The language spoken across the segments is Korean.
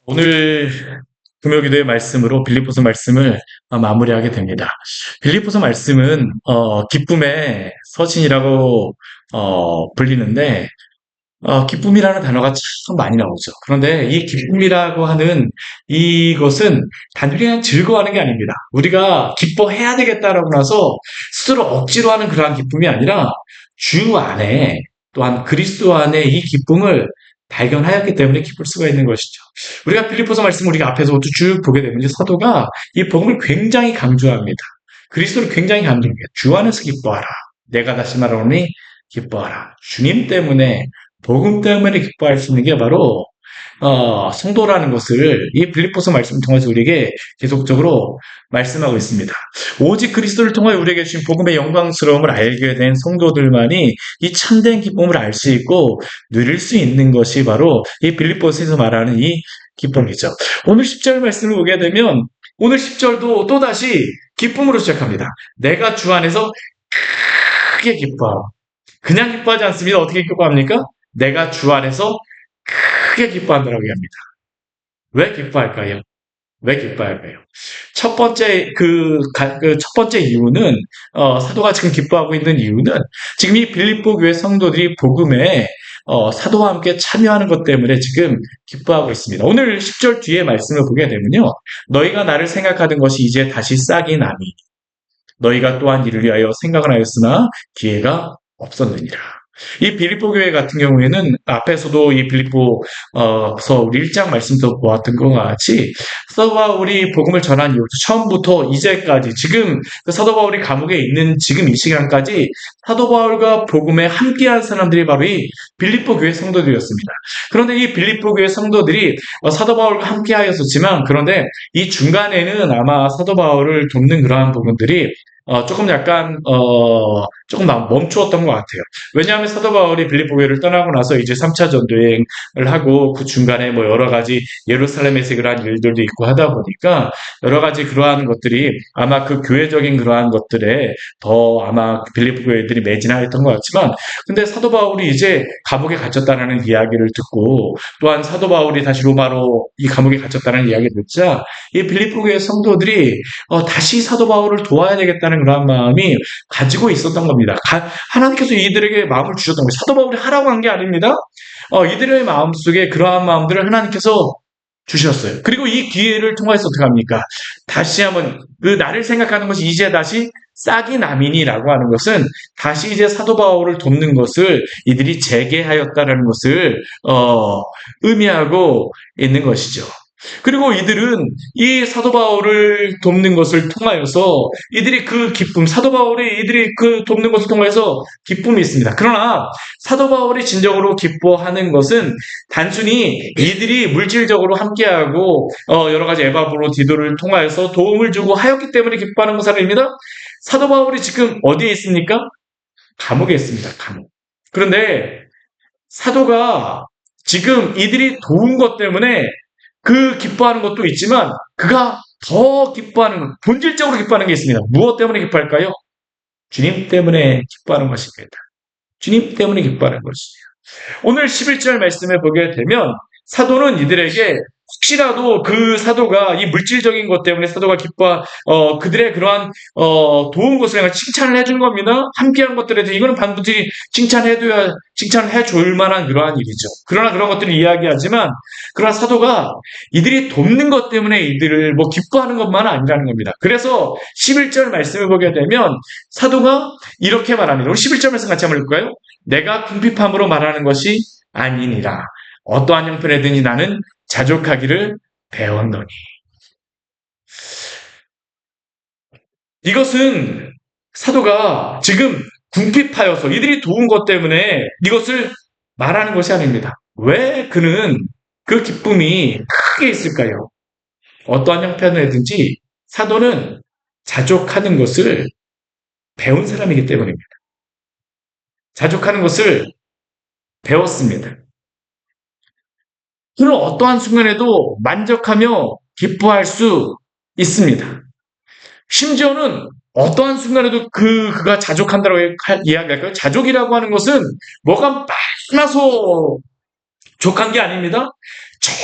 오늘 금요기도의 말씀으로 빌립보서 말씀을 마무리하게 됩니다. 빌립보서 말씀은 기쁨의 서신이라고 불리는데 기쁨이라는 단어가 참 많이 나오죠. 그런데 이 기쁨이라고 하는 이것은 단순히 그냥 즐거워하는 게 아닙니다. 우리가 기뻐해야 되겠다라고 나서 스스로 억지로 하는 그러한 기쁨이 아니라 주 안에 또한 그리스도 안에 이 기쁨을 발견하였기 때문에 기쁠 수가 있는 것이죠. 우리가 빌립보서 말씀 우리가 앞에서부터 쭉 보게 되면 이제 사도가 이 복음을 굉장히 강조합니다. 그리스도를 굉장히 강조합니다. 주 안에서 기뻐하라. 내가 다시 말하노니 기뻐하라. 주님 때문에 복음 때문에 기뻐할 수 있는 게 바로 성도라는 것을 이 빌립보서 말씀을 통해서 우리에게 계속적으로 말씀하고 있습니다. 오직 그리스도를 통하여 우리에게 주신 복음의 영광스러움을 알게 된 성도들만이 이 참된 기쁨을 알 수 있고 누릴 수 있는 것이 바로 이 빌립보서에서 말하는 이 기쁨이죠. 오늘 10절 말씀을 보게 되면 오늘 10절도 또다시 기쁨으로 시작합니다. 내가 주 안에서 크게 기뻐하고 그냥 기뻐하지 않습니다. 어떻게 기뻐합니까? 내가 주 안에서 크게 기뻐한다라고 합니다. 왜 기뻐할까요? 왜 기뻐할까요? 첫 번째 첫 번째 이유는 사도가 지금 기뻐하고 있는 이유는 지금 이 빌립보 교회 성도들이 복음에 사도와 함께 참여하는 것 때문에 지금 기뻐하고 있습니다. 오늘 10절 뒤에 말씀을 보게 되면요. 너희가 나를 생각하던 것이 이제 다시 싹이 나니 너희가 또한 이를 위하여 생각을 하였으나 기회가 없었느니라. 이 빌립보 교회 같은 경우에는 앞에서도 이 빌립보서 우리 1장 말씀도 보았던 것 같이 사도 바울이 복음을 전한 이후부터 처음부터 이제까지 지금 사도 바울이 감옥에 있는 지금 이 시간까지 사도 바울과 복음에 함께한 사람들이 바로 이 빌립보 교회 성도들이었습니다. 그런데 이 빌립보 교회 성도들이 사도 바울과 함께하였었지만 그런데 이 중간에는 아마 사도 바울을 돕는 그러한 부분들이 조금 약간 조금 멈추었던 것 같아요. 왜냐하면 사도 바울이 빌립보 교회를 떠나고 나서 이제 3차 전도행을 하고 그 중간에 뭐 여러 가지 예루살렘에서 그러한 일들도 있고 하다 보니까 여러 가지 그러한 것들이 아마 그 교회적인 그러한 것들에 더 아마 빌립보 교회들이 매진하였던 것 같지만 근데 사도 바울이 이제 감옥에 갇혔다는 이야기를 듣고 또한 사도 바울이 다시 로마로 이 감옥에 갇혔다는 이야기를 듣자 이 빌립보 교회 성도들이 다시 사도 바울을 도와야 되겠다는 그런 마음이 가지고 있었던 겁니다. 하나님께서 이들에게 마음을 주셨던 거예요. 사도 바울이 하라고 한 게 아닙니다. 이들의 마음속에 그러한 마음들을 하나님께서 주셨어요. 그리고 이 기회를 통해서 어떻게 합니까? 다시 한번 그 나를 생각하는 것이 이제 다시 싹이 나미니라고 하는 것은 다시 이제 사도 바울을 돕는 것을 이들이 재개하였다라는 것을 의미하고 있는 것이죠. 그리고 이들은 이 사도 바울을 돕는 것을 통하여서 이들이 그 기쁨, 사도 바울이 이들이 그 돕는 것을 통해서 기쁨이 있습니다. 그러나 사도 바울이 진정으로 기뻐하는 것은 단순히 이들이 물질적으로 함께하고 여러 가지 에바브로 디도를 통하여서 도움을 주고 하였기 때문에 기뻐하는 것이 아닙니다. 사도 바울이 지금 어디에 있습니까? 감옥에 있습니다. 감옥. 그런데 사도가 지금 이들이 도운 것 때문에 그 기뻐하는 것도 있지만 그가 더 기뻐하는 것, 본질적으로 기뻐하는 게 있습니다. 무엇 때문에 기뻐할까요? 주님 때문에 기뻐하는 것입니다. 주님 때문에 기뻐하는 것이에요. 오늘 11절 말씀을 보게 되면 사도는 이들에게 혹시라도 그 사도가 이 물질적인 것 때문에 사도가 그들의 그러한 도운 것을 칭찬을 해주는 겁니다. 함께한 것들에 대해 이거는 반드시 칭찬을 해줄 만한 그러한 일이죠. 그러나 그런 것들을 이야기하지만 그러나 사도가 이들이 돕는 것 때문에 이들을 기뻐하는 것만은 아니라는 겁니다. 그래서 11절 말씀을 보게 되면 사도가 이렇게 말합니다. 우리 11절 말씀 같이 한번 읽을까요? 내가 궁핍함으로 말하는 것이 아니니라. 어떠한 형편에든지 나는 자족하기를 배웠노니. 이것은 사도가 지금 궁핍하여서 이들이 도운 것 때문에 이것을 말하는 것이 아닙니다. 왜 그는 그 기쁨이 크게 있을까요? 어떠한 형편에든지 사도는 자족하는 것을 배운 사람이기 때문입니다. 자족하는 것을 배웠습니다. 그는 어떠한 순간에도 만족하며 기뻐할 수 있습니다. 심지어는 어떠한 순간에도 그가 자족한다고 이야기할까요? 자족이라고 하는 것은 뭐가 많아서 족한 게 아닙니다.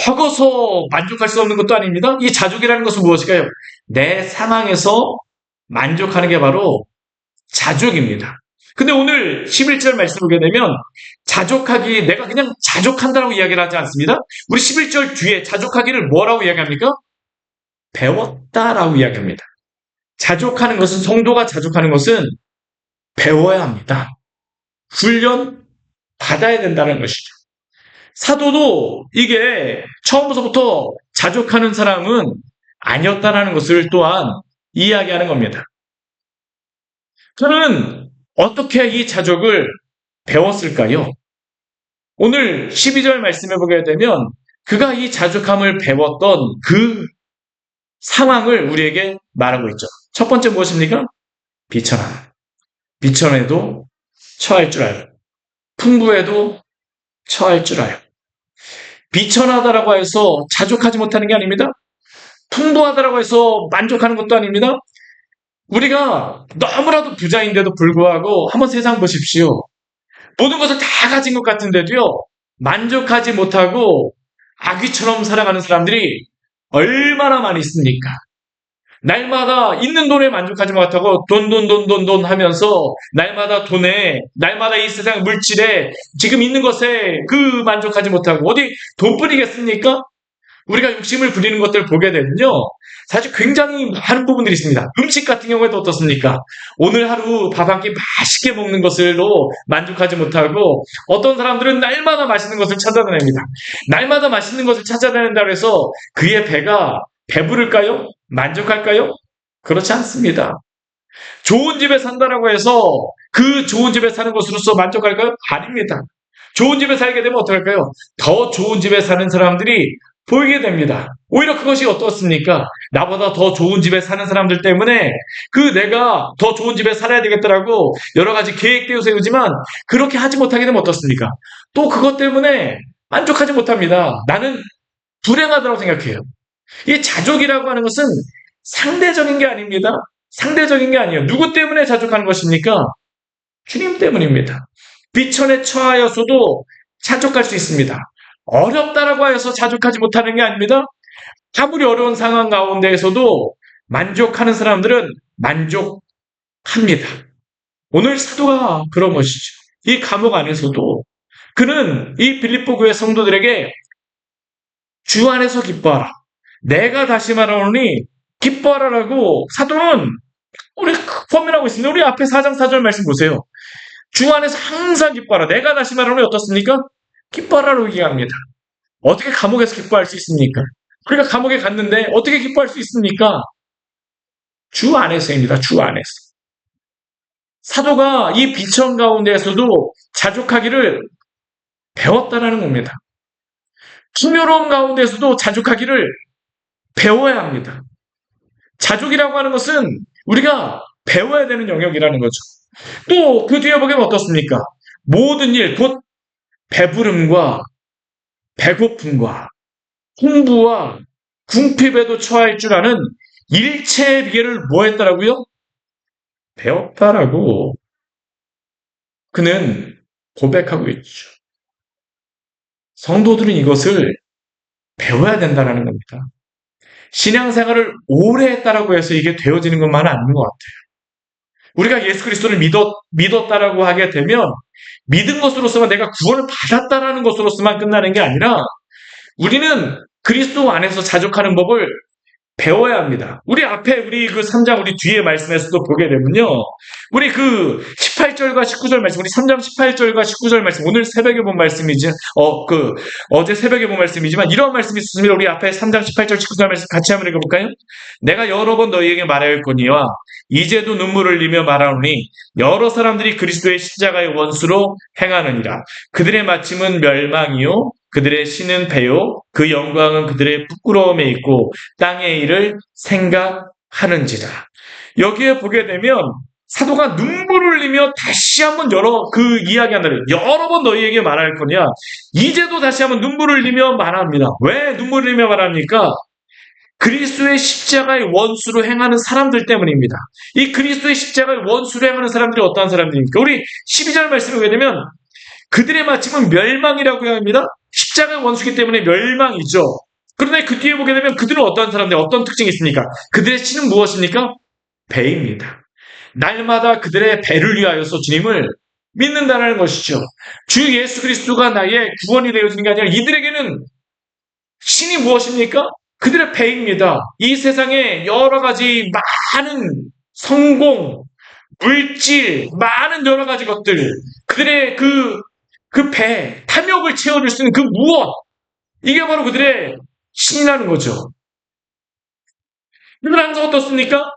적어서 만족할 수 없는 것도 아닙니다. 이 자족이라는 것은 무엇일까요? 내 상황에서 만족하는 게 바로 자족입니다. 근데 오늘 11절 말씀 보게 되면 자족하기, 내가 그냥 자족한다라고 이야기를 하지 않습니다. 우리 11절 뒤에 자족하기를 뭐라고 이야기합니까? 배웠다라고 이야기합니다. 자족하는 것은, 성도가 자족하는 것은 배워야 합니다. 훈련 받아야 된다는 것이죠. 사도도 이게 처음부터 자족하는 사람은 아니었다라는 것을 또한 이야기하는 겁니다. 저는 어떻게 이 자족을 배웠을까요? 오늘 12절 말씀해 보게 되면 그가 이 자족함을 배웠던 그 상황을 우리에게 말하고 있죠. 첫 번째 무엇입니까? 비천함. 비천에도 처할 줄 알고, 풍부에도 처할 줄 알고. 비천하다라고 해서 자족하지 못하는 게 아닙니다. 풍부하다라고 해서 만족하는 것도 아닙니다. 우리가 너무나도 부자인데도 불구하고 한번 세상 보십시오. 모든 것을 다 가진 것 같은데도요, 만족하지 못하고 아귀처럼 살아가는 사람들이 얼마나 많이 있습니까? 날마다 있는 돈에 만족하지 못하고 돈 하면서 날마다 돈에, 날마다 이 세상 물질에, 지금 있는 것에 그 만족하지 못하고 어디 돈뿐이겠습니까? 우리가 욕심을 부리는 것들을 보게 되면요, 사실 굉장히 많은 부분들이 있습니다. 음식 같은 경우에도 어떻습니까? 오늘 하루 밥 한 끼 맛있게 먹는 것으로 만족하지 못하고 어떤 사람들은 날마다 맛있는 것을 찾아다닙니다. 날마다 맛있는 것을 찾아다닌다고 해서 그의 배가 배부를까요? 만족할까요? 그렇지 않습니다. 좋은 집에 산다라고 해서 그 좋은 집에 사는 것으로서 만족할까요? 아닙니다. 좋은 집에 살게 되면 어떡할까요? 더 좋은 집에 사는 사람들이 보이게 됩니다. 오히려 그것이 어떻습니까? 나보다 더 좋은 집에 사는 사람들 때문에 내가 더 좋은 집에 살아야 되겠더라고 여러 가지 계획도 세우지만 그렇게 하지 못하게 되면 어떻습니까? 또 그것 때문에 만족하지 못합니다. 나는 불행하다고 생각해요. 이 자족이라고 하는 것은 상대적인 게 아닙니다. 상대적인 게 아니에요. 누구 때문에 자족하는 것입니까? 주님 때문입니다. 비천에 처하여서도 자족할 수 있습니다. 어렵다라고 해서 자족하지 못하는 게 아닙니다. 아무리 어려운 상황 가운데에서도 만족하는 사람들은 만족합니다. 오늘 사도가 그런 것이죠. 이 감옥 안에서도 그는 이 빌립보 교회 성도들에게 주 안에서 기뻐하라. 내가 다시 말하노니 기뻐하라라고 사도는 우리 권면하고 있습니다. 우리 앞에 4장 4절 말씀 보세요. 주 안에서 항상 기뻐하라. 내가 다시 말하노니 어떻습니까? 기뻐하라고 얘기합니다. 어떻게 감옥에서 기뻐할 수 있습니까? 우리가 감옥에 갔는데 어떻게 기뻐할 수 있습니까? 주 안에서입니다. 주 안에서. 사도가 이 비천 가운데에서도 자족하기를 배웠다라는 겁니다. 풍요로움 가운데서도 자족하기를 배워야 합니다. 자족이라고 하는 것은 우리가 배워야 되는 영역이라는 거죠. 또 그 뒤에 보면 어떻습니까? 모든 일, 곧 배부름과 배고픔과 홍부와 궁핍에도 처할 줄 아는 일체의 비결을 뭐 했다라고요? 배웠다라고 그는 고백하고 있죠. 성도들은 이것을 배워야 된다는 겁니다. 신앙생활을 오래 했다라고 해서 이게 되어지는 것만은 아닌 것 같아요. 우리가 예수 그리스도를 믿었다라고 하게 되면 믿은 것으로서만, 내가 구원을 받았다라는 것으로서만 끝나는 게 아니라 우리는 그리스도 안에서 자족하는 법을 배워야 합니다. 우리 앞에 우리 3장 우리 뒤에 말씀에서도 보게 되면요, 우리 18절과 19절 말씀, 우리 3장 18절과 19절 말씀, 오늘 새벽에 본 말씀이지, 어제 새벽에 본 말씀이지만 이런 말씀이 있습니다. 우리 앞에 3장 18절 19절 말씀 같이 한번 읽어볼까요? 내가 여러 번 너희에게 말하였거니와 이제도 눈물을 흘리며 말하노니 여러 사람들이 그리스도의 십자가의 원수로 행하느니라. 그들의 마침은 멸망이요 그들의 신은 배요 그 영광은 그들의 부끄러움에 있고 땅의 일을 생각하는지라. 여기에 보게 되면 사도가 눈물을 흘리며 다시 한번 이야기하는, 여러 번 너희에게 말할 거냐, 이제도 다시 한번 눈물을 흘리며 말합니다. 왜 눈물을 흘리며 말합니까? 그리스도의 십자가의 원수로 행하는 사람들 때문입니다. 이 그리스도의 십자가의 원수로 행하는 사람들이 어떠한 사람들입니까? 우리 12절 말씀을 보게 되면 그들의 마침은 멸망이라고 합니다. 십자가 원수기 때문에 멸망이죠. 그런데 그 뒤에 보게 되면 그들은 어떤 사람들, 어떤 특징이 있습니까? 그들의 신은 무엇입니까? 배입니다. 날마다 그들의 배를 위하여서 주님을 믿는다는 것이죠. 주 예수 그리스도가 나의 구원이 되어지는 게 아니라 이들에게는 신이 무엇입니까? 그들의 배입니다. 이 세상에 여러 가지 많은 성공, 물질, 많은 여러 가지 것들, 그들의 그 배, 탐욕을 채워줄 수 있는 그 무엇, 이게 바로 그들의 신이라는 거죠. 그들은 항상 어떻습니까?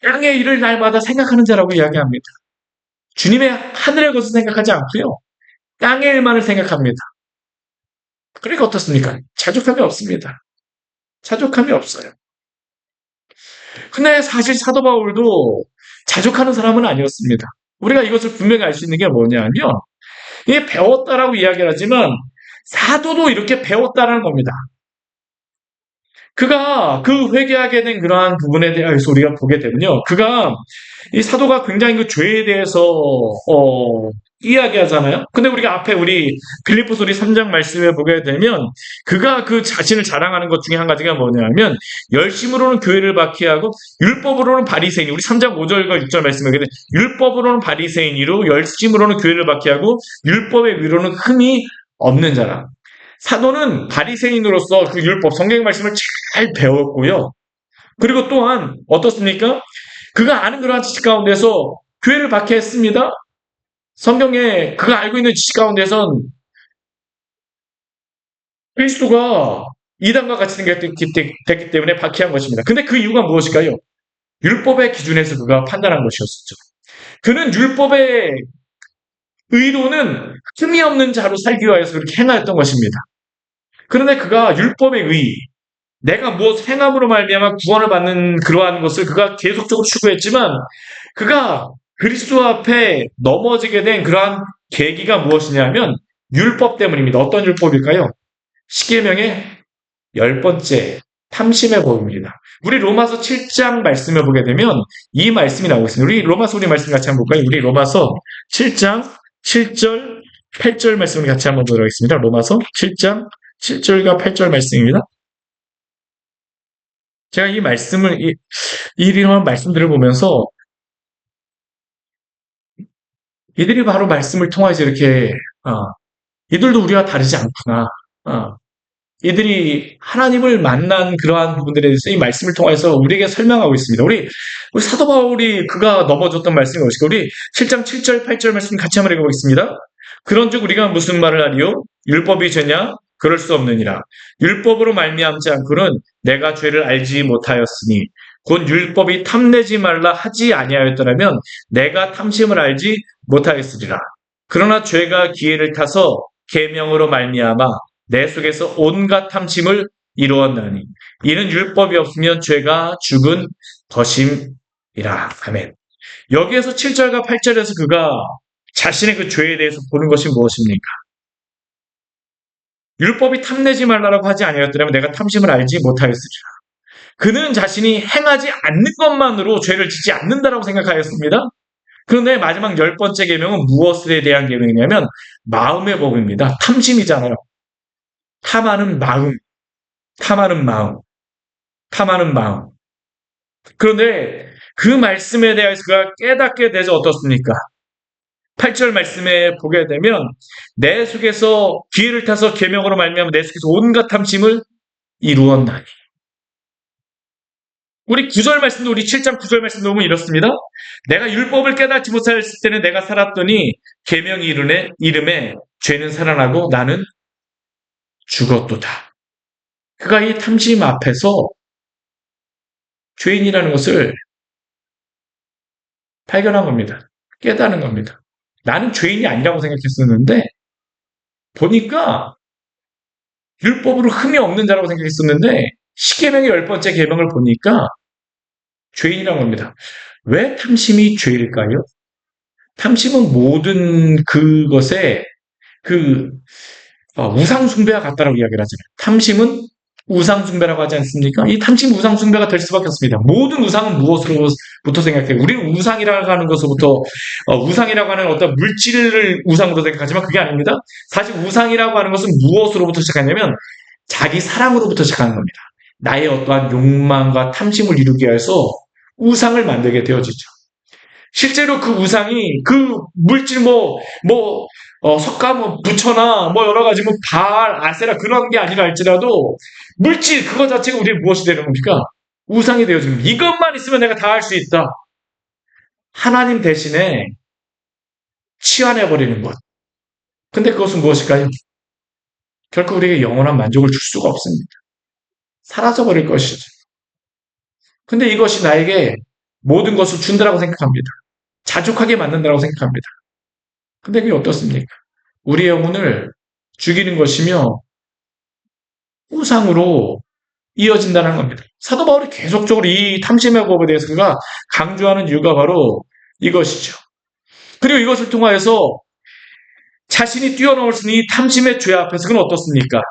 땅의 일을 날마다 생각하는 자라고 이야기합니다. 주님의 하늘의 것을 생각하지 않고요. 땅의 일만을 생각합니다. 그러니까 어떻습니까? 자족함이 없습니다. 자족함이 없어요. 근데 사실 사도 바울도 자족하는 사람은 아니었습니다. 우리가 이것을 분명히 알 수 있는 게 뭐냐면 이게 배웠다라고 이야기를 하지만 사도도 이렇게 배웠다라는 겁니다. 그가 그 회개하게 된 그러한 부분에 대해서 우리가 보게 되면요. 그가 이 사도가 굉장히 그 죄에 대해서 이야기하잖아요. 근데 우리가 앞에 우리 빌립보서 우리 3장 말씀에 보게 되면 그가 그 자신을 자랑하는 것 중에 한 가지가 뭐냐면 열심으로는 교회를 박해하고 율법으로는 바리새인. 우리 3장 5절과 6절 말씀에 보게 되면 율법으로는 바리새인이로 열심으로는 교회를 박해하고 율법의 위로는 흠이 없는 자라. 사도는 바리새인으로서 그 율법 성경 말씀을 잘 배웠고요. 그리고 또한 어떻습니까? 그가 아는 그러한 지식 가운데서 교회를 박해했습니다. 성경에 그가 알고 있는 지식 가운데선 그리스도가 이단과 같이 됐기 때문에 박해한 것입니다. 근데 그 이유가 무엇일까요? 율법의 기준에서 그가 판단한 것이었죠. 그는 율법의 의로는 흠이 없는 자로 살기 위하여서 그렇게 행하였던 것입니다. 그런데 그가 율법의 의, 내가 무엇 행함으로 말미암아 구원을 받는 그러한 것을 그가 계속적으로 추구했지만 그가 그리스도 앞에 넘어지게 된 그러한 계기가 무엇이냐면 율법 때문입니다. 어떤 율법일까요? 십계명의 10번째 탐심의 법입니다. 우리 로마서 7장 말씀을 보게 되면 이 말씀이 나오고 있습니다. 우리 로마서 우리 말씀 같이 한번 볼까요? 우리 로마서 7장 7절 8절 말씀을 같이 한번 보도록 하겠습니다. 로마서 7장 7절과 8절 말씀입니다. 제가 이 말씀을, 이 이러한 말씀들을 보면서 이들이 바로 말씀을 통해서 이렇게, 이들도 우리와 다르지 않구나. 이들이 하나님을 만난 그러한 부분들에 대해서 이 말씀을 통해서 우리에게 설명하고 있습니다. 우리 사도 바울이 그가 넘어졌던 말씀이 무엇일까? 우리 7장 7절, 8절 말씀 같이 한번 읽어보겠습니다. 그런즉 우리가 무슨 말을 하리요? 율법이 죄냐? 그럴 수 없느니라. 율법으로 말미암지 않고는 내가 죄를 알지 못하였으니 곧 율법이 탐내지 말라 하지 아니하였더라면 내가 탐심을 알지 못하였으리라. 그러나 죄가 기회를 타서 계명으로 말미암아 내 속에서 온갖 탐심을 이루었나니 이는 율법이 없으면 죄가 죽은 것임이라. 아멘. 여기에서 7절과 8절에서 그가 자신의 그 죄에 대해서 보는 것이 무엇입니까? 율법이 탐내지 말라라고 하지 아니하였더라면 내가 탐심을 알지 못하였으리라. 그는 자신이 행하지 않는 것만으로 죄를 짓지 않는다라고 생각하였습니다. 그런데 마지막 10번째 계명은 무엇에 대한 계명이냐면 마음의 법입니다. 탐심이잖아요. 탐하는 마음, 탐하는 마음, 탐하는 마음. 그런데 그 말씀에 대해서 그가 깨닫게 되죠. 어떻습니까? 8절 말씀에 보게 되면 내 속에서 기회를 타서 계명으로 말미암아 내 속에서 온갖 탐심을 이루었나니. 우리 9절 말씀도 우리 7장 9절 말씀도 보면 이렇습니다. 내가 율법을 깨닫지 못했을 때는 내가 살았더니 계명 이름에 죄는 살아나고 나는 죽었도다. 그가 이 탐심 앞에서 죄인이라는 것을 발견한 겁니다. 깨닫는 겁니다. 나는 죄인이 아니라고 생각했었는데 보니까 율법으로 흠이 없는 자라고 생각했었는데 십계명의 10번째 계명을 보니까 죄인이라는 겁니다. 왜 탐심이 죄일까요? 탐심은 모든 그것에 그 우상 숭배와 같다라고 이야기를 하잖아요. 탐심은 우상숭배라고 하지 않습니까? 이 탐심 우상숭배가 될 수밖에 없습니다. 모든 우상은 무엇으로부터 생각해요? 우리는 우상이라고 하는 것으로부터 우상이라고 하는 어떤 물질을 우상으로 생각하지만 그게 아닙니다. 사실 우상이라고 하는 것은 무엇으로부터 시작하냐면 자기 사랑으로부터 시작하는 겁니다. 나의 어떠한 욕망과 탐심을 이루기 위해서 우상을 만들게 되어지죠. 실제로 그 우상이 그 물질 석가 부처나 여러 가지 바알, 아세라 그런 게 아니라 할지라도 물질 그거 자체가 우리의 무엇이 되는 겁니까? 우상이 되어지는 겁니다. 이것만 있으면 내가 다 할 수 있다. 하나님 대신에 치환해버리는 것. 근데 그것은 무엇일까요? 결코 우리에게 영원한 만족을 줄 수가 없습니다. 사라져버릴 것이죠. 근데 이것이 나에게 모든 것을 준다라고 생각합니다. 자족하게 만든다고 생각합니다. 근데 그게 어떻습니까? 우리의 영혼을 죽이는 것이며 우상으로 이어진다는 겁니다. 사도 바울이 계속적으로 이 탐심의 법에 대해서 그가 강조하는 이유가 바로 이것이죠. 그리고 이것을 통하여서 자신이 뛰어넘을 수 있는 이 탐심의 죄 앞에서 그는 어떻습니까?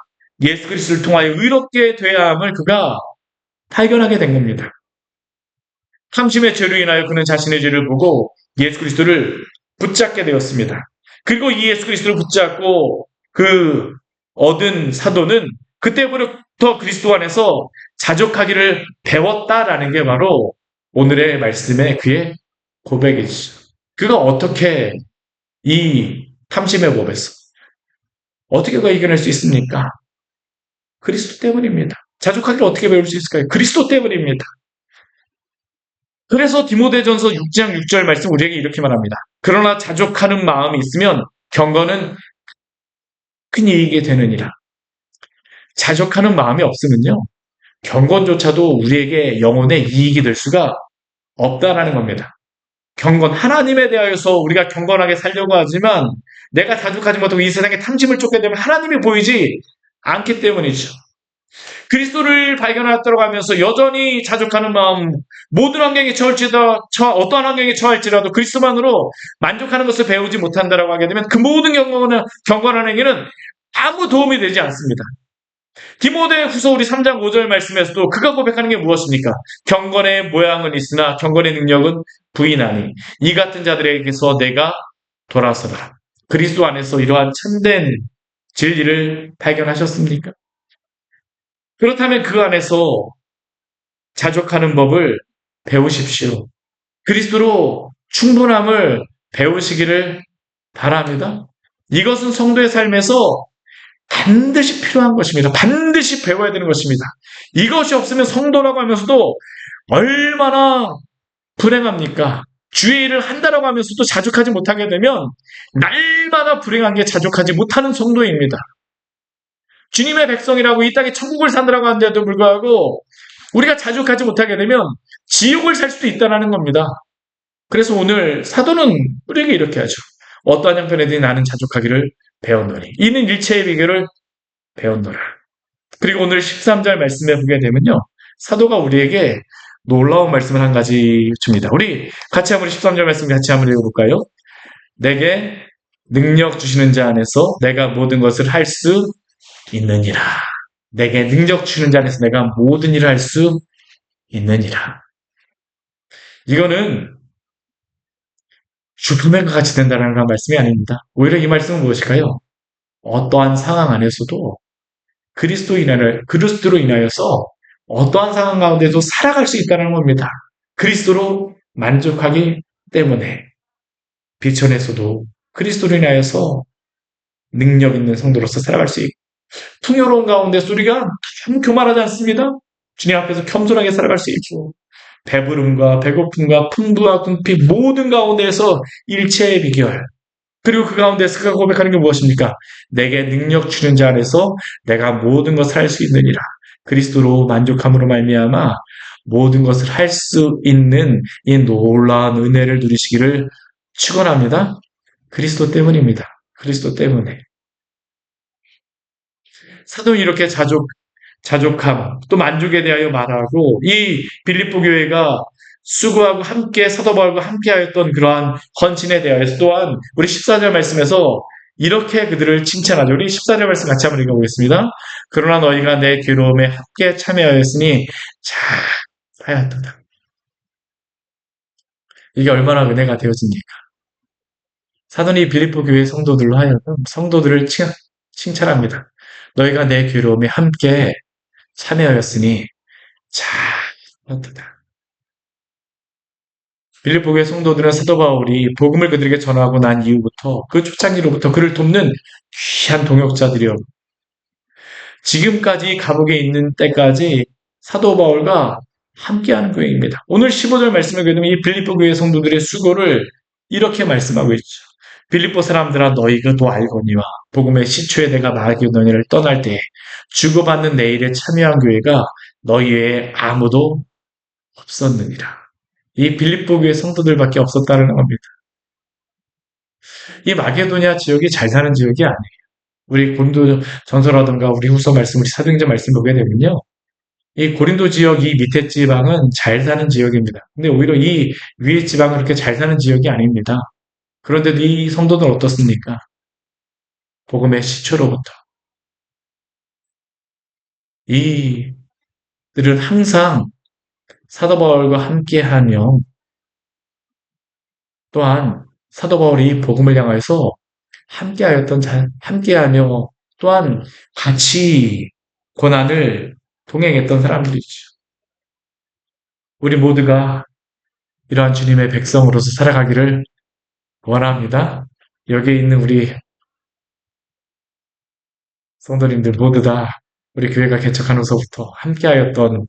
예수 그리스도를 통하여 의롭게 되어야 함을 그가 발견하게 된 겁니다. 탐심의 죄로 인하여 그는 자신의 죄를 보고 예수 그리스도를 붙잡게 되었습니다. 그리고 이 예수 그리스도를 붙잡고 그 얻은 사도는 그때부터 그리스도 안에서 자족하기를 배웠다라는 게 바로 오늘의 말씀의 그의 고백이죠. 그가 어떻게 이 탐심의 법에서 어떻게 그가 이겨낼 수 있습니까? 그리스도 때문입니다. 자족하기를 어떻게 배울 수 있을까요? 그리스도 때문입니다. 그래서 디모데전서 6장 6절 말씀 우리에게 이렇게 말합니다. 그러나 자족하는 마음이 있으면 경건은 큰 이익이 되느니라. 자족하는 마음이 없으면요. 경건조차도 우리에게 영혼의 이익이 될 수가 없다라는 겁니다. 경건, 하나님에 대하여서 우리가 경건하게 살려고 하지만 내가 자족하지 못하고 이 세상에 탐심을 쫓게 되면 하나님이 보이지 않기 때문이죠. 그리스도를 발견하도록 하면서 여전히 자족하는 마음, 모든 환경에 어떠한 환경에 처할지라도 그리스도만으로 만족하는 것을 배우지 못한다라고 하게 되면 그 모든 경건한 행위는 아무 도움이 되지 않습니다. 디모데 후서 우리 3장 5절 말씀에서도 그가 고백하는 게 무엇입니까? 경건의 모양은 있으나 경건의 능력은 부인하니 이 같은 자들에게서 내가 돌아서라. 그리스도 안에서 이러한 참된 진리를 발견하셨습니까? 그렇다면 그 안에서 자족하는 법을 배우십시오. 그리스도로 충분함을 배우시기를 바랍니다. 이것은 성도의 삶에서 반드시 필요한 것입니다. 반드시 배워야 되는 것입니다. 이것이 없으면 성도라고 하면서도 얼마나 불행합니까? 주의 일을 한다라고 하면서도 자족하지 못하게 되면 날마다 불행한 게 자족하지 못하는 성도입니다. 주님의 백성이라고 이 땅에 천국을 산다라고 하는데도 불구하고 우리가 자족하지 못하게 되면 지옥을 살 수도 있다는 겁니다. 그래서 오늘 사도는 우리에게 이렇게 하죠. 어떠한 형편에든 나는 자족하기를 배웠노니 이는 일체의 비결을 배웠노라. 그리고 오늘 13절 말씀에 보게 되면요. 사도가 우리에게 놀라운 말씀을 한 가지 줍니다. 우리 같이 한번 13절 말씀 같이 한번 읽어볼까요? 내게 능력 주시는 자 안에서 내가 모든 것을 할 수 있느니라. 내게 능력 주시는 자 안에서 내가 모든 일을 할 수 있느니라. 이거는 슈퍼맨과 같이 된다는 말씀이 아닙니다. 오히려 이 말씀은 무엇일까요? 어떠한 상황 안에서도 그리스도로 인하여서 어떠한 상황 가운데도 살아갈 수 있다는 겁니다. 그리스도로 만족하기 때문에 비천에서도 그리스도로 인하여서 능력 있는 성도로서 살아갈 수 있고 풍요로운 가운데 우리가 참 교만하지 않습니다. 주님 앞에서 겸손하게 살아갈 수 있고 배부름과 배고픔과 풍부와 궁핍 모든 가운데에서 일체의 비결 그리고 그 가운데서 그가 고백하는 게 무엇입니까? 내게 능력 주는 자 안에서 내가 모든 것을 할 수 있느니라. 그리스도로 만족함으로 말미암아 모든 것을 할 수 있는 이 놀라운 은혜를 누리시기를 축원합니다. 그리스도 때문입니다. 그리스도 때문에. 사도는 이렇게 자족함, 또 만족에 대하여 말하고 이 빌립보 교회가 수고하고 함께 사도 바울과 함께하였던 그러한 헌신에 대하여서 또한 우리 14절 말씀에서 이렇게 그들을 칭찬하죠. 우리 14절 말씀 같이 한번 읽어보겠습니다. 그러나 너희가 내 괴로움에 함께 참여하였으니 잘하였도다. 이게 얼마나 은혜가 되어집니까? 사도니 빌립보 교회 성도들로 하여금 성도들을 칭찬합니다. 너희가 내 괴로움에 함께 참여하였으니 잘하였도다. 빌립보 교회 성도들은 사도 바울이 복음을 그들에게 전하고 난 이후부터 그 초창기로부터 그를 돕는 귀한 동역자들이요. 지금까지 감옥에 있는 때까지 사도 바울과 함께하는 교회입니다. 오늘 15절 말씀을 보면 이 빌립보 교회 성도들의 수고를 이렇게 말씀하고 있죠. 빌립보 사람들아 너희가 또 알거니와 복음의 시초에 내가 마게도냐를 떠날 때 주고받는 내 일에 참여한 교회가 너희 외에 아무도 없었느니라. 이 빌립보 교회 성도들밖에 없었다는 겁니다. 이 마게도냐 지역이 잘 사는 지역이 아니에요. 우리 고린도 전서라든가 우리 후서 말씀, 우리 사도행전 말씀 보게 되면요. 이 고린도 지역 이 밑에 지방은 잘 사는 지역입니다. 근데 오히려 이 위에 지방은 그렇게 잘 사는 지역이 아닙니다. 그런데도 이 성도들은 어떻습니까? 복음의 시초로부터. 이들은 항상 사도 바울과 함께하며 또한 사도 바울이 복음을 향해서 함께하며 또한 같이 고난을 동행했던 사람들이죠. 우리 모두가 이러한 주님의 백성으로서 살아가기를 원합니다. 여기에 있는 우리 성도님들 모두 다 우리 교회가 개척한 후서부터 함께하였던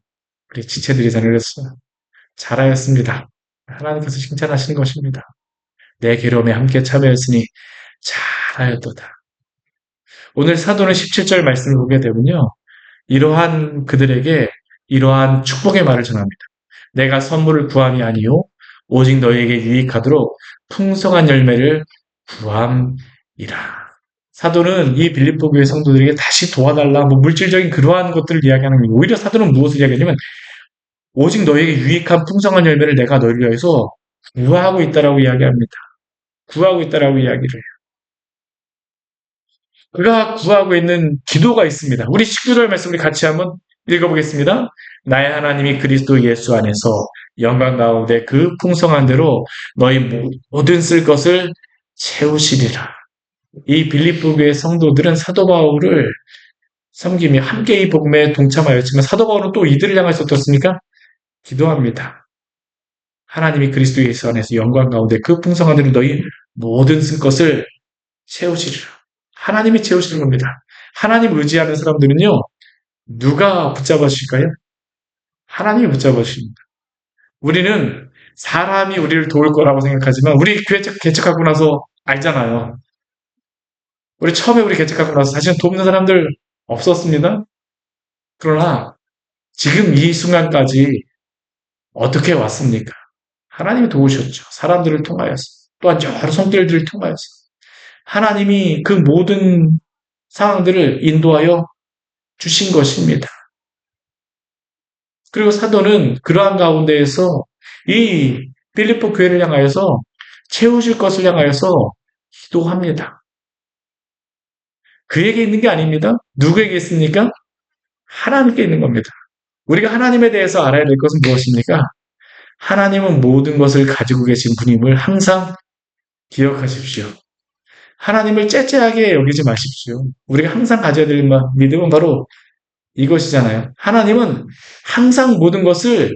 우리 지체들이 자녀였어요. 잘하였습니다. 하나님께서 칭찬하시는 것입니다. 내 괴로움에 함께 참여했으니 잘하였도다. 오늘 사도는 17절 말씀을 보게 되면요. 이러한 그들에게 이러한 축복의 말을 전합니다. 내가 선물을 구함이 아니요 오직 너희에게 유익하도록 풍성한 열매를 구함이라. 사도는 이 빌립보 교회 성도들에게 다시 도와달라 물질적인 그러한 것들을 이야기하는 거예요. 오히려 사도는 무엇을 이야기하냐면 오직 너희에게 유익한 풍성한 열매를 내가 너희를 위해서 구하고 있다라고 이야기합니다. 구하고 있다라고 이야기를 해요. 그가 구하고 있는 기도가 있습니다. 우리 19절 말씀 우리 같이 한번 읽어보겠습니다. 나의 하나님이 그리스도 예수 안에서 영광 가운데 그 풍성한 대로 너희 모든 쓸 것을 채우시리라. 이 빌립보 교회 성도들은 사도 바울을 섬기며 함께 이 복음에 동참하였지만 사도 바울은 또 이들을 향해서 어떻습니까? 기도합니다. 하나님이 그리스도 예수 안에서 영광 가운데 그 풍성한 대로 너희 모든 쓸 것을 채우시리라. 하나님이 채우시는 겁니다. 하나님 의지하는 사람들은요. 누가 붙잡아 주실까요? 하나님이 붙잡아 주십니다. 우리는 사람이 우리를 도울 거라고 생각하지만 우리 교회 개척하고 나서 알잖아요. 우리 처음에 우리 개척하고 나서 사실은 돕는 사람들 없었습니다. 그러나 지금 이 순간까지 어떻게 왔습니까? 하나님이 도우셨죠. 사람들을 통하여서 또한 여러 손길들을 통하여서 하나님이 그 모든 상황들을 인도하여 주신 것입니다. 그리고 사도는 그러한 가운데에서 이 빌립보 교회를 향하여서 채우실 것을 향하여서 기도합니다. 그에게 있는 게 아닙니다. 누구에게 있습니까? 하나님께 있는 겁니다. 우리가 하나님에 대해서 알아야 될 것은 무엇입니까? 하나님은 모든 것을 가지고 계신 분임을 항상 기억하십시오. 하나님을 째째하게 여기지 마십시오. 우리가 항상 가져야 될 믿음은 바로 이것이잖아요. 하나님은 항상 모든 것을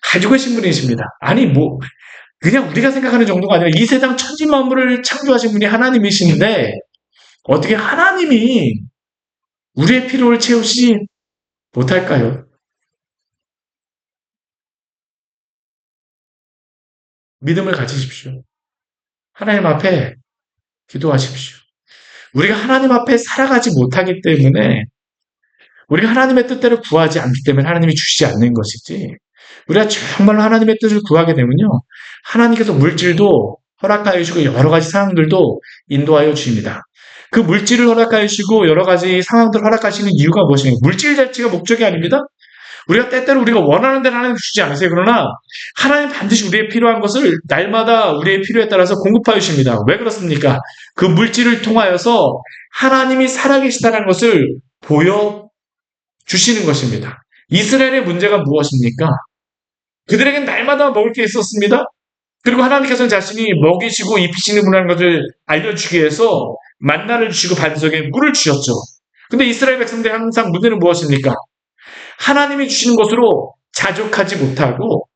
가지고 계신 분이십니다. 아니 그냥 우리가 생각하는 정도가 아니라 이 세상 천지 만물을 창조하신 분이 하나님이신데 어떻게 하나님이 우리의 필요를 채우시지 못할까요? 믿음을 가지십시오. 하나님 앞에 기도하십시오. 우리가 하나님 앞에 살아가지 못하기 때문에 우리가 하나님의 뜻대로 구하지 않기 때문에 하나님이 주시지 않는 것이지 우리가 정말로 하나님의 뜻을 구하게 되면요. 하나님께서 물질도 허락하여 주시고 여러 가지 상황들도 인도하여 주십니다. 그 물질을 허락하여 주시고 여러 가지 상황들을 허락하시는 이유가 무엇입니까? 물질 자체가 목적이 아닙니다. 우리가 때때로 우리가 원하는 대로 하나님 주시지 않으세요. 그러나 하나님 반드시 우리의 필요한 것을 날마다 우리의 필요에 따라서 공급하여 주십니다. 왜 그렇습니까? 그 물질을 통하여서 하나님이 살아계시다는 것을 보여주시는 것입니다. 이스라엘의 문제가 무엇입니까? 그들에겐 날마다 먹을 게 있었습니다. 그리고 하나님께서는 자신이 먹이시고 입히시는 분이라는 것을 알려주기 위해서 만나를 주시고 반석에 물을 주셨죠. 근데 이스라엘 백성들의 항상 문제는 무엇입니까? 하나님이 주시는 것으로 자족하지 못하고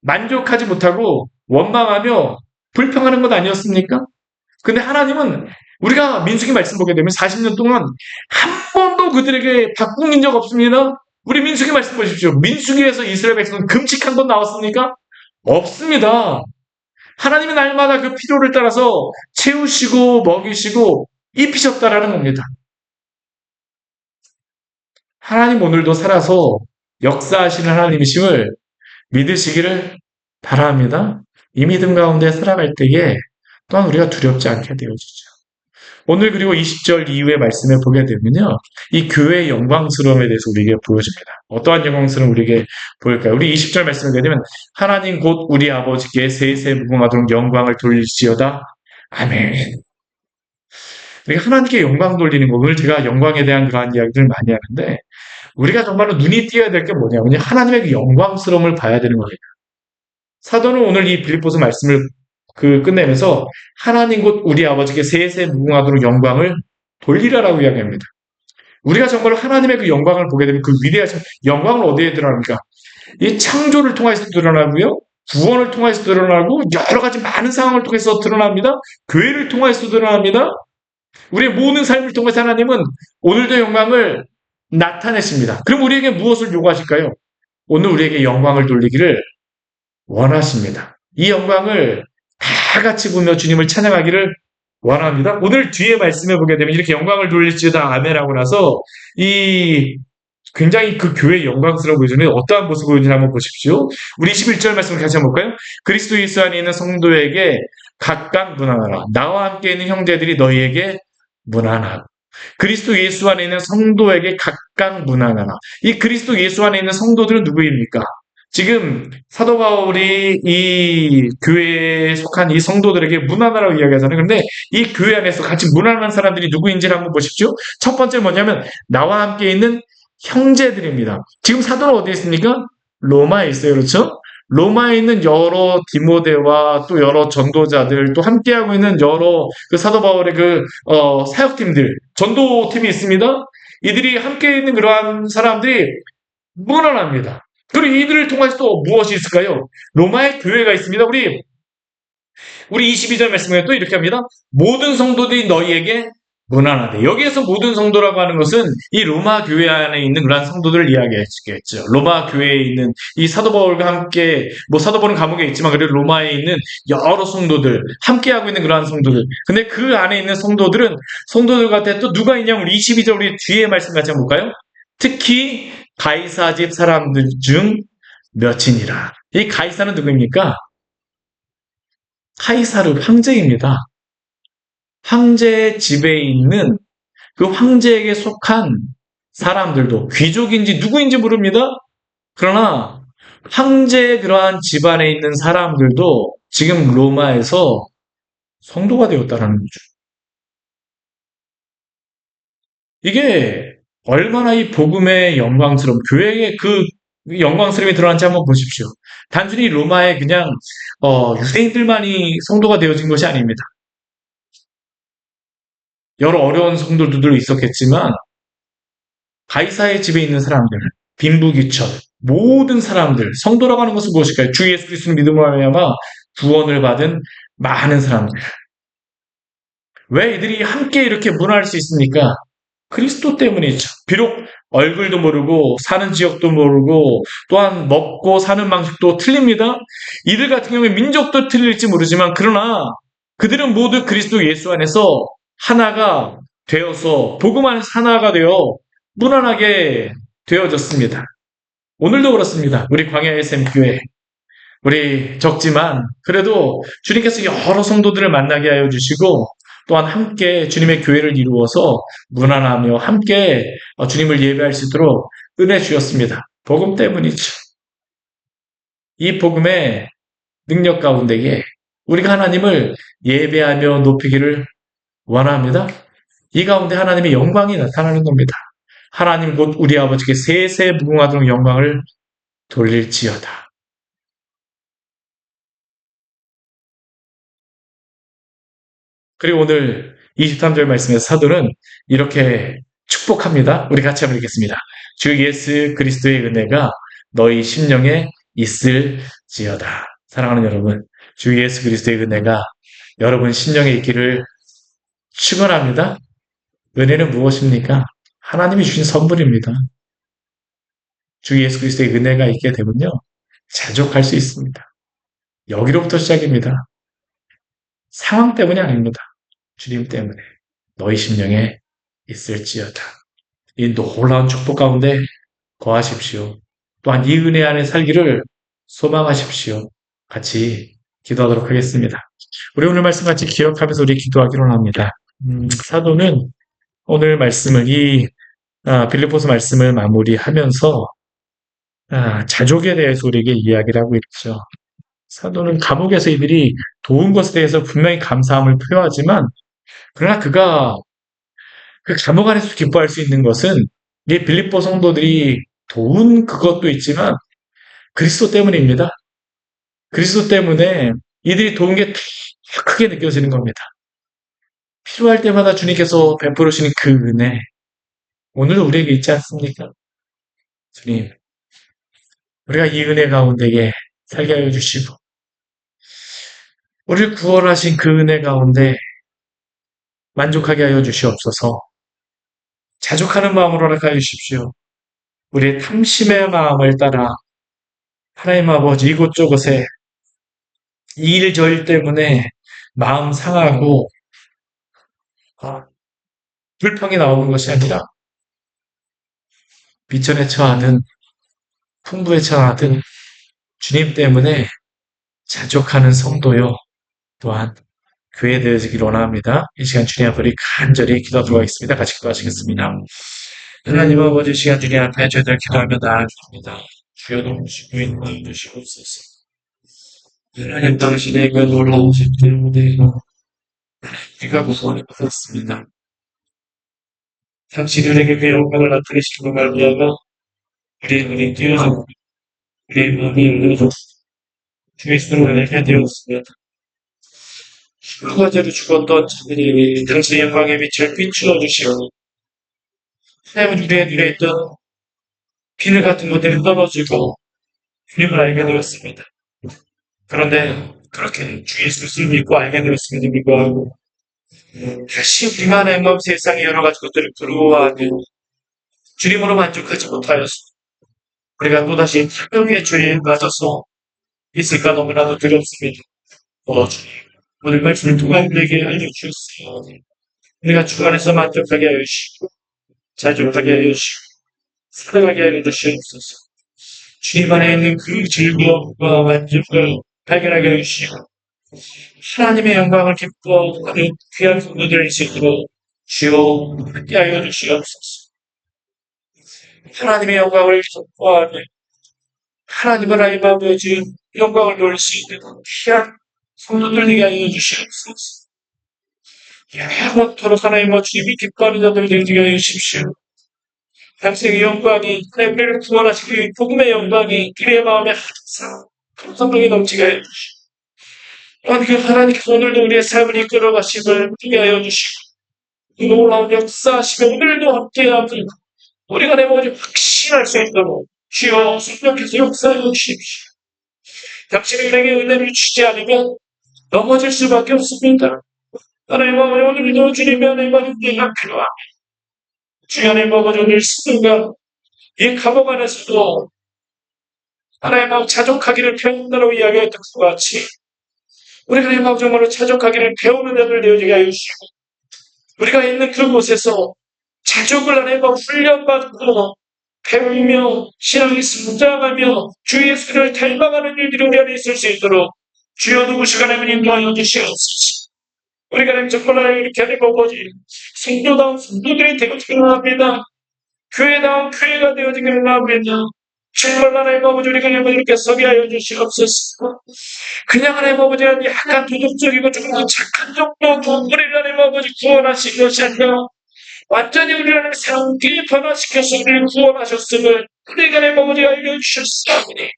만족하지 못하고 원망하며 불평하는 것 아니었습니까? 근데 하나님은 우리가 민수기 말씀 보게 되면 40년 동안 한 번도 그들에게 바꾼 적 없습니다. 우리 민수기 말씀 보십시오. 민수기에서 이스라엘 백성은 금식한 번 나왔습니까? 없습니다. 하나님은 날마다 그 필요를 따라서 채우시고 먹이시고 입히셨다라는 겁니다. 하나님 오늘도 살아서 역사하시는 하나님이심을 믿으시기를 바랍니다. 이 믿음 가운데 살아갈 때에 또한 우리가 두렵지 않게 되어지죠. 오늘 그리고 20절 이후의 말씀을 보게 되면요. 이 교회의 영광스러움에 대해서 우리에게 보여줍니다. 어떠한 영광스러움 우리에게 보일까요? 우리 20절 말씀을 보게 되면 하나님 곧 우리 아버지께 세세 무궁하도록 영광을 돌리시어다. 아멘. 우리가 하나님께 영광 돌리는 거, 오늘 제가 영광에 대한 그러한 이야기들을 많이 하는데 우리가 정말로 눈이 띄어야 될 게 뭐냐면 하나님의 그 영광스러움을 봐야 되는 거예요. 사도는 오늘 이 빌립보서 말씀을 끝내면서 하나님 곧 우리 아버지께 세세 무궁하도록 영광을 돌리라라고 이야기합니다. 우리가 정말 하나님의 그 영광을 보게 되면 그 위대하신 영광을 어디에 드러납니까? 이 창조를 통해서 드러나고요. 구원을 통해서 드러나고 여러 가지 많은 상황을 통해서 드러납니다. 교회를 통해서 드러납니다. 우리의 모든 삶을 통해서 하나님은 오늘도 영광을 나타내십니다. 그럼 우리에게 무엇을 요구하실까요? 오늘 우리에게 영광을 돌리기를 원하십니다. 이 영광을 다 같이 보며 주님을 찬양하기를 원합니다. 오늘 뒤에 말씀해 보게 되면 이렇게 영광을 돌릴지어다 아멘하고 나서 이 굉장히 그 교회의 영광스러운 보여주는 어떠한 모습을 보여주는지 한번 보십시오. 우리 21절 말씀을 같이 한번 볼까요? 그리스도 예수 안에 있는 성도에게 각각 문안하라. 나와 함께 있는 형제들이 너희에게 문안하고 그리스도 예수 안에 있는 성도에게 각각 문안하라. 이 그리스도 예수 안에 있는 성도들은 누구입니까? 지금 사도 바울이 이 교회에 속한 이 성도들에게 문안하라고 이야기하잖아요. 그런데 이 교회 안에서 같이 문안하는 사람들이 누구인지를 한번 보십시오. 첫 번째 뭐냐면 나와 함께 있는 형제들입니다. 지금 사도는 어디에 있습니까? 로마에 있어요. 그렇죠? 로마에 있는 여러 디모데와 또 여러 전도자들 또 함께하고 있는 여러 그 사도 바울의 사역팀들 전도팀이 있습니다. 이들이 함께 있는 그러한 사람들이 문안합니다. 그리고 이들을 통해서 또 무엇이 있을까요? 로마의 교회가 있습니다. 우리 22절 말씀에 또 이렇게 합니다. 모든 성도들이 너희에게 문안하되. 여기에서 모든 성도라고 하는 것은 이 로마 교회 안에 있는 그러한 성도들을 이야기하겠죠. 로마 교회에 있는 이 사도 바울과 함께 사도 바울은 감옥에 있지만 그래도 로마에 있는 여러 성도들 함께하고 있는 그러한 성도들. 근데 그 안에 있는 성도들 같아 또 누가 있냐면 우리 22절 우리 뒤에 말씀 같이 한번 볼까요? 특히 가이사 집 사람들 중 몇이니라. 이 가이사는 누구입니까? 카이사르 황제입니다. 황제의 집에 있는 그 황제에게 속한 사람들도 귀족인지 누구인지 모릅니다. 그러나 황제의 그러한 집안에 있는 사람들도 지금 로마에서 성도가 되었다는 거죠. 이게 얼마나 이 복음의 영광스러움, 교회의 그 영광스러움이 드러난지 한번 보십시오. 단순히 로마의 그냥 유대인들만이 성도가 되어진 것이 아닙니다. 여러 어려운 성도들도 있었겠지만 가이사의 집에 있는 사람들, 빈부귀천, 모든 사람들, 성도라고 하는 것은 무엇일까요? 주 예수 그리스도를 믿음으로 말미암아 구원을 받은 많은 사람들. 왜 이들이 함께 이렇게 문화할 수 있습니까? 그리스도 때문이죠. 비록 얼굴도 모르고 사는 지역도 모르고 또한 먹고 사는 방식도 틀립니다. 이들 같은 경우에 민족도 틀릴지 모르지만 그러나 그들은 모두 그리스도 예수 안에서 하나가 되어서 복음 안에서 하나가 되어 무난하게 되어졌습니다. 오늘도 그렇습니다. 우리 광야의 샘교회 우리 적지만 그래도 주님께서 여러 성도들을 만나게 하여 주시고 또한 함께 주님의 교회를 이루어서 무난하며 함께 주님을 예배할 수 있도록 은혜 주셨습니다. 복음 때문이죠. 이 복음의 능력 가운데에 우리가 하나님을 예배하며 높이기를 원합니다. 이 가운데 하나님의 영광이 나타나는 겁니다. 하나님 곧 우리 아버지께 세세 무궁하도록 영광을 돌릴지어다. 그리고 오늘 23절 말씀에서 사도는 이렇게 축복합니다. 우리 같이 한번 읽겠습니다. 주 예수 그리스도의 은혜가 너희 심령에 있을지어다. 사랑하는 여러분, 주 예수 그리스도의 은혜가 여러분 심령에 있기를 축원합니다. 은혜는 무엇입니까? 하나님이 주신 선물입니다. 주 예수 그리스도의 은혜가 있게 되면요, 자족할 수 있습니다. 여기로부터 시작입니다. 상황 때문이 아닙니다. 주님 때문에 너희 심령에 있을지어다. 이 놀라운 축복 가운데 거하십시오. 또한 이 은혜 안에 살기를 소망하십시오. 같이 기도하도록 하겠습니다. 우리 오늘 말씀 같이 기억하면서 우리 기도하기로 합니다. 사도는 오늘 말씀을 빌립보서 말씀을 마무리하면서 자족에 대해서 우리에게 이야기를 하고 있죠. 사도는 감옥에서 이들이 도운 것에 대해서 분명히 감사함을 표하지만 그러나 그가 그 감옥 안에서 기뻐할 수 있는 것은 이 빌립보 성도들이 도운 그것도 있지만 그리스도 때문입니다. 그리스도 때문에 이들이 도운 게 더 크게 느껴지는 겁니다. 필요할 때마다 주님께서 베풀으시는 그 은혜, 오늘도 우리에게 있지 않습니까? 주님, 우리가 이 은혜 가운데에 살게 하여 주시고 우리를 구원하신 그 은혜 가운데 만족하게 하여 주시옵소서. 자족하는 마음으로 허락하여 주십시오. 우리의 탐심의 마음을 따라 하나님 아버지 이곳저곳에 이 일 저 일 때문에 마음 상하고 불평이 나오는 것이 아니라 비천에 처하든 풍부에 처하든 주님 때문에 자족하는 성도요, 또한 교회 되어지기를 원합니다. 이 시간 주님 앞에 간절히 기도하도록 하겠습니다. 같이 기도하시겠습니다. 하나님 아버지, 이 시간 주님 앞에 저희들 기도하며 나아갑니다. 주여 넘치고 있는 주시옵소서. 하나님 당신의 그 놀라우신 때문에 우리가 구원을 받았습니다. 당신 우리에게 그 영광을 나타내시고 말미암아 우리의 눈이 띄어졌고 우리의 마음이 열려져 주의 수로 은혜가 되었습니다. 그가제로 죽었던 자들이 당신의 영광의 빛을 비추어 주시고 하나님 우리의 눈에 있던 비늘 같은 것들이 떨어지고 주님을 알게 되었습니다. 그런데 그렇게 주 예수를 믿고 알게 되었음에도 불구하고 다시 우리가 하나님 마음 세상의 여러 가지 것들을 부러워하는 주님으로 만족하지 못하였습니다. 우리가 또다시 사명의 죄에 맞아서 있을까 너무나도 두렵습니다. 주님, 오늘 말씀을 통해 우리에게 알려주셨어요. 우리가 주 안에서 만족하게 하여 주시고 자족하게 하여 주시고 사랑하게 하여 주시옵소서. 주님 안에 있는 그 즐거움과 만족을 발견하게 하여 주시고 하나님의 영광을 기뻐하는 귀한 성도들일 수 있도록 주여 함께 하여 주시옵소서. 하나님의 영광을 기뻐하는 하나님을 하나님 아버지 영광을 돌릴 수 있는 귀한 성도들 되게 하여 주시옵소서. 영원토록 하나님 주님이 기뻐하는 자들 되게 하여 주십시오. 당신의 영광이 우리를 구원하시기 복음의 영광이 그의 마음에 항상 감성력이 넘치게 하여 주시고 그 하나님께서 오늘도 우리의 삶을 이끌어 가심을 함께 하여 주시고 놀라운 역사하시며 오늘도 함께하고 우리가 내 몸을 확신할 수 있도록 주여 성령께서 역사하여 주십시오. 당신의 은행에 은혜를 주지 않으면 넘어질 수밖에 없습니다. 하나님 아버지 오늘도 주님의 은혜가 힘들가 필요합니다. 주여 하나님 아버지 오늘 순간 이 감옥 안에서도 하나님 아버지 자족하기를 배운다고 이야기했던 것 같이 우리가 하나님 아버지 정말로 자족하기를 배우는 자들 되어지게 하여 주시고 우리가 있는 그곳에서 자족을 하나님 아버지 훈련받고 배우며 신앙이 성장하며 주 예수를 닮아가는 일들이 우리 안에 있을 수 있도록 주여 누구시가 하나님 인도하여 주시옵소서. 우리가 하나님 정말 하나님 이렇게 하나님 아버지 성도다운 성도들이 되어지기를 합니다. 교회다운 교회가 되어지기를 합니다. 정말 하나님 아버지 우리가 하나님 이렇게 서게 하여 주시옵소서. 그냥 하나님 아버지는 약간 도덕적이고 조금 더 착한 정도 우리를 하나님 아버지 구원하신 것이 아니라 완전히 우리 하나님 새롭게 변화시켜서 우리를 구원하셨음을 우리가 내 아버지 알려주셨사오니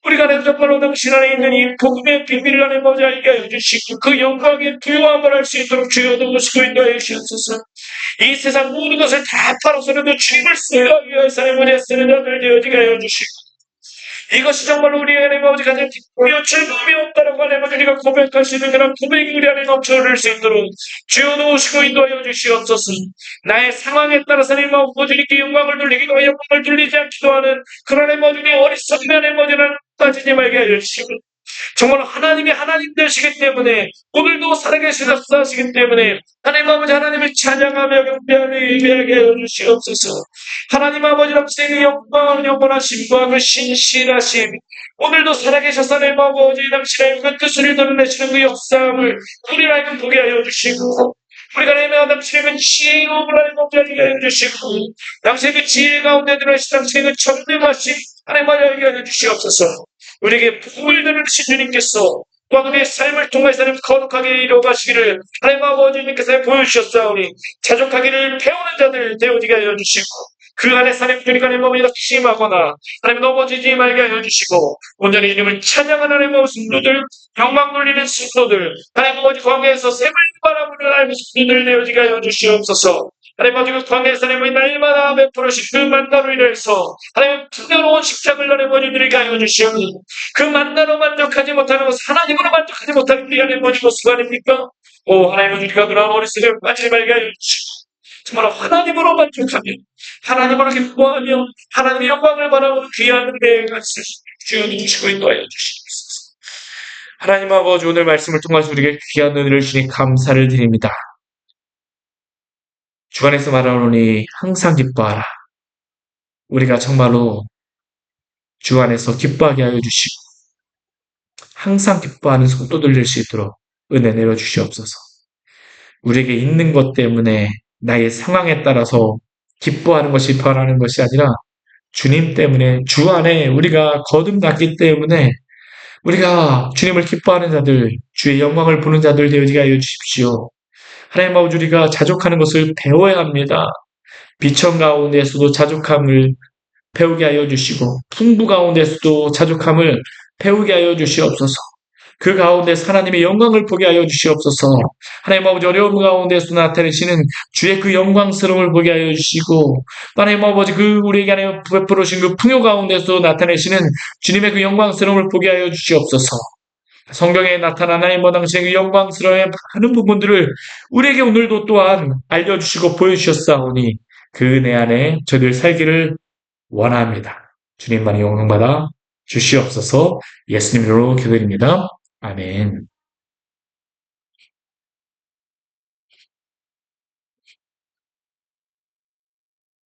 우리가 내 정말로 당신 안에 있는 이 복음의 비밀을 하나님 아버지 알게 해주시고 그 영광의 부요함을 할 수 있도록 주여 도우시고 인도하여 주옵소서. 이 세상 모든 것을 다 팔아서라도 주님을 쓰여 위하여 하나님 쓰는 자들 되어지게 하여 주시고 이것이 정말로 우리 하나님 아버지 가장 기쁨이요 즐거움이 없다라고 하나님 아버지 우리가 고백할 수 있는 그런 고백이 우리 안에 넘쳐 흐를 수 있도록 주여 도우시고 인도하여 주시옵소서. 나의 상황에 따라서 하나님 아버지 우리께 영광을 돌리기도 영광을 돌리지 않기도 하는 그런 하나님 아버지 우리 어리석은 하나님 아버지는 빠지지 말게 하여 주시고 정말 하나님이 하나님 되시기 때문에 오늘도 살아계신 역사하시기 때문에 하나님 아버지 하나님을 찬양하며 경배하며 예배하게 하여 주시옵소서. 하나님 아버지 당신의 영광을 영원하심과 그 신실하심 오늘도 살아계셔서 하나님 아버지 당신의 그 뜻을 드러내시는 그 역사함을 우리를 하여금 보게 하여 주시고 우리가 내면 당신의 그 지혜의 몸을 하나님 아버지 하여 주시고 당신의 그 지혜 가운데 들어가신 당신의 그 전능하심 하나님 아버지 하여 주시옵소서. 우리에게 복을 들으신 주님께서 또한 우리의 삶을 통해서 거룩하게 이루어가시기를 하나님 아버지님께서 보여주셨사오니 자족하기를 배우는 자들 되어지게 하여 주시고 그 안에 하나님 주님과 하나님 아버지가 심하거나 하나님 넘어지지 말게 하여 주시고 온전히 주님을 찬양하는 하나님 아버지 성도들 영광 돌리는 성도들 하나님 아버지 광야에서 샘을 바라보는 하나님 성도들 되어지게 하여 주시옵소서. 하나님 아버지 그 광야에서 하나님 날마다 베풀으신 그 만나로 인해서 하나님 풍요로운 식탁을 하나님 아버지들에게 하여 주시오니 그 만나로 만족하지 못하는 것은 하나님으로 만족하지 못하는 우리 하나님 아버지 모습 아닙니까? 오 하나님 우리가 그런 어리석음을 빠지지 말게 하여 주시고 정말 하나님으로 만족하며 하나님으로 기뻐하며 하나님의 영광을 바라보는 귀한 은혜의 것을 주여 주시고 인도하여 주시옵소서. 하나님 아버지 오늘 말씀을 통해서 우리에게 귀한 은혜를 주니 감사를 드립니다. 주안에서 말하노니 항상 기뻐하라. 우리가 정말로 주 안에서 기뻐하게 하여 주시고 항상 기뻐하는 성도들 될 수 있도록 은혜 내려주시옵소서. 우리에게 있는 것 때문에 나의 상황에 따라서 기뻐하는 것이 변하는 것이 아니라 주님 때문에 주 안에 우리가 거듭났기 때문에 우리가 주님을 기뻐하는 자들, 주의 영광을 보는 자들 되어지게 하여 주십시오. 하나님 아버지 우리가 자족하는 것을 배워야 합니다. 비천 가운데서도 자족함을 배우게 하여 주시고 풍부 가운데서도 자족함을 배우게 하여 주시옵소서. 그 가운데서 하나님의 영광을 보게 하여 주시옵소서. 하나님 아버지 어려움 가운데서 나타내시는 주의 그 영광스러움을 보게 하여 주시고 하나님 아버지 그 우리에게 하나님 베풀으신 그 풍요 가운데서 나타내시는 주님의 그 영광스러움을 보게 하여 주시옵소서. 성경에 나타난 하나님 당신의 그 영광스러움의 많은 부분들을 우리에게 오늘도 또한 알려주시고 보여주셨사오니 그 은혜 안에 저희들 살기를 원합니다. 주님만이 영광받아 주시옵소서. 예수님 이름으로 기도드립니다. 아멘.